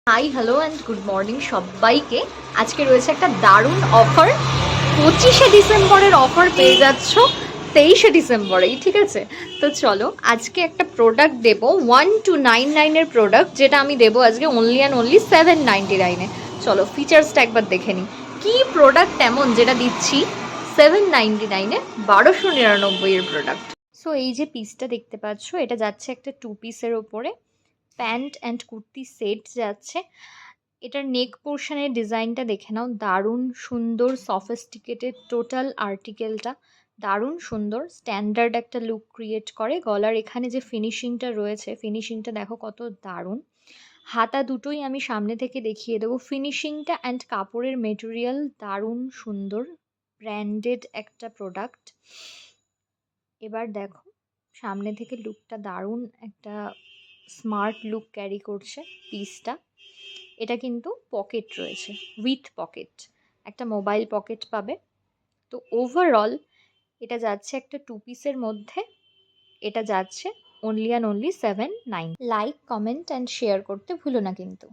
Hi hello and good morning সবাইকে। আজকে রয়েছে একটা দারুণ অফার। 25শে ডিসেম্বরের অফার পেয়ে যাচ্ছ 23শে ডিসেম্বরেই, ঠিক আছে? তো চলো আজকে একটা প্রোডাক্ট দেবো 1299-এর প্রোডাক্ট, যেটা আমি দেবো আজকে অনলি অ্যান্ড অনলি 799-এ। চলো ফিচার্সটা একবার দেখে নিই। কী প্রোডাক্ট এমন যেটা দিচ্ছি 799-এ, 1299-এর প্রোডাক্ট। সো এই যে পিসটা দেখতে পাচ্ছ, এটা যাচ্ছে একটা 2 পিসের ওপরে। প্যান্ট অ্যান্ড কুর্তি সেট যাচ্ছে। এটার নেক পোর্শনের ডিজাইনটা দেখে নাও, দারুণ সুন্দর সফিস্টিকেটেড টোটাল আর্টিকেলটা, দারুণ সুন্দর স্ট্যান্ডার্ড একটা লুক ক্রিয়েট করে। গলার এখানে যে ফিনিশিংটা রয়েছে, ফিনিশিংটা দেখো কত দারুণ। হাতা দুটোই আমি সামনে থেকে দেখিয়ে দেবো। ফিনিশিংটা অ্যান্ড কাপড়ের মেটেরিয়াল দারুণ সুন্দর, ব্র্যান্ডেড একটা প্রোডাক্ট। এবার দেখো সামনে থেকে লুকটা দারুণ একটা স্মার্ট লুক ক্যারি করছে পিসটা। এটা কিন্তু পকেট রয়েছে, উইথ পকেট, একটা মোবাইল পকেট পাবে। তো ওভারঅল এটা যাচ্ছে একটা 2 পিসের মধ্যে। এটা যাচ্ছে only and only 799। Like, comment and share করতে ভুলো না কিন্তু।